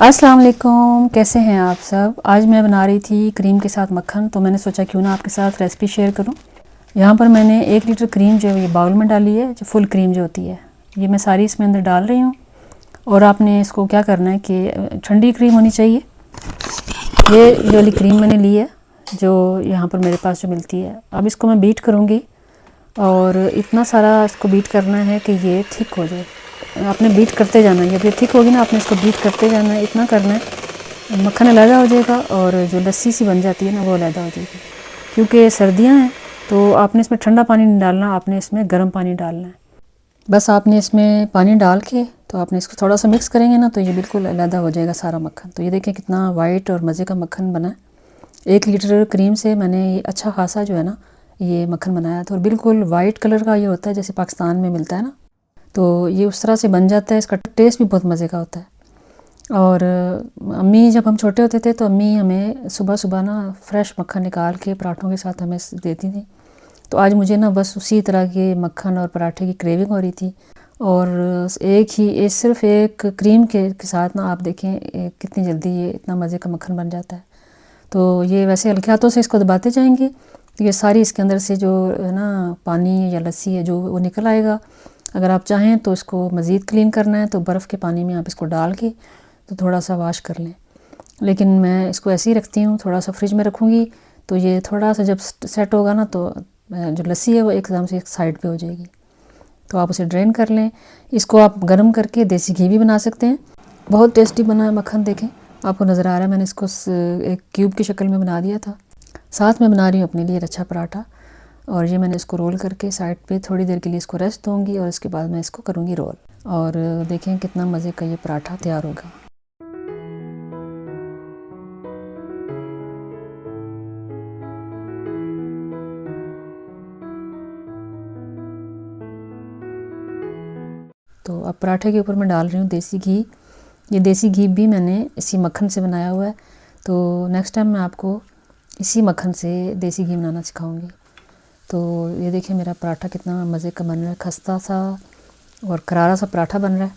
अस्सलाम वालेकुम, कैसे हैं आप सब। आज मैं बना रही थी क्रीम के साथ मक्खन, तो मैंने सोचा क्यों ना आपके साथ रेसिपी शेयर करूं। यहाँ पर मैंने 1 लीटर क्रीम जो है ये बाउल में डाली है, जो फुल क्रीम जो होती है ये मैं सारी इसमें अंदर डाल रही हूँ। और आपने इसको क्या करना है कि ठंडी क्रीम होनी चाहिए। ये वाली क्रीम मैंने ली है जो यहाँ पर मेरे पास जो मिलती है। अब इसको मैं बीट करूँगी और इतना सारा इसको बीट करना है कि ये थिक हो जाए। आपने बीट करते जाना है, जब ये थिक होगी ना आपने इसको बीट करते जाना है, इतना करना है मक्खन अलहदा हो जाएगा और जो लस्सी सी बन जाती है ना वो अलहदा हो जाएगी। क्योंकि सर्दियाँ हैं तो आपने इसमें ठंडा पानी नहीं डालना, आपने इसमें गर्म पानी डालना है। बस आपने इसमें पानी डाल के तो आपने इसको थोड़ा सा मिक्स करेंगे ना तो ये बिल्कुल अलहदा हो जाएगा सारा मक्खन। तो ये देखें कितना वाइट और मज़े का मक्खन बना है। 1 लीटर क्रीम से मैंने ये अच्छा खासा जो है ना ये मक्खन बनाया था और बिल्कुल वाइट कलर का ये होता है जैसे पाकिस्तान में मिलता है ना, तो ये उस तरह से बन जाता है। इसका टेस्ट भी बहुत मज़े का होता है। और अम्मी जब हम छोटे होते थे तो अम्मी हमें सुबह सुबह ना फ्रेश मक्खन निकाल के पराठों के साथ हमें देती थी। तो आज मुझे ना बस उसी तरह के मक्खन और पराठे की क्रेविंग हो रही थी। और सिर्फ एक क्रीम के साथ ना आप देखें कितनी जल्दी ये इतना मज़े का मक्खन बन जाता है। तो ये वैसे हल्के हाथों से इसको दबाते जाएंगे तो ये सारी इसके अंदर से जो है ना पानी या लस्सी है जो वो निकल आएगा। अगर आप चाहें तो इसको मज़ीद क्लीन करना है तो बर्फ़ के पानी में आप इसको डाल के तो थोड़ा सा वाश कर लें। लेकिन मैं इसको ऐसे ही रखती हूँ, थोड़ा सा फ्रिज में रखूँगी तो ये थोड़ा सा जब सेट होगा ना तो जो लस्सी है वो एकदम से एक साइड पे हो जाएगी। तो आप उसे ड्रेन कर लें। इसको आप गर्म करके देसी घी भी बना सकते हैं। बहुत टेस्टी बना है मक्खन, देखें आपको नज़र आ रहा है। मैंने इसको एक क्यूब की शक्ल में बना दिया था। साथ में बना रही हूँ अपने लिए अच्छा पराठा और ये मैंने इसको रोल करके साइड पे थोड़ी देर के लिए इसको रेस्ट दूँगी और इसके बाद मैं इसको करूँगी रोल। और देखें कितना मज़े का ये पराठा तैयार होगा। तो अब पराठे के ऊपर मैं डाल रही हूँ देसी घी। ये देसी घी भी मैंने इसी मक्खन से बनाया हुआ है। तो नेक्स्ट टाइम मैं आपको इसी मक्खन से देसी घी बनाना सिखाऊंगी। तो ये देखिए मेरा पराठा कितना मज़े का बन रहा है, खस्ता सा और करारा सा पराठा बन रहा है।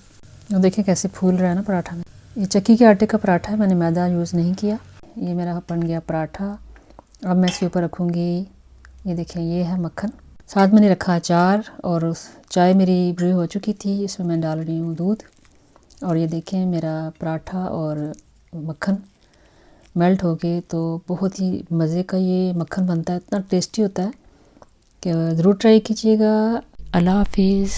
और देखिए कैसे फूल रहा है ना पराठा में। ये चक्की के आटे का पराठा है, मैंने मैदा यूज़ नहीं किया। ये मेरा बन गया पराठा। अब मैं इसके ऊपर रखूँगी, ये देखें ये है मक्खन। साथ मैंने रखा अचार और चाय मेरी ब्रू हो चुकी थी, इसमें मैं डाल रही हूँ दूध। और ये देखें मेरा पराठा और मक्खन मेल्ट हो गए। तो बहुत ही मज़े का ये मक्खन बनता है, इतना टेस्टी होता है कि ज़रूर ट्राई कीजिएगा। अल्लाह हाफिज़।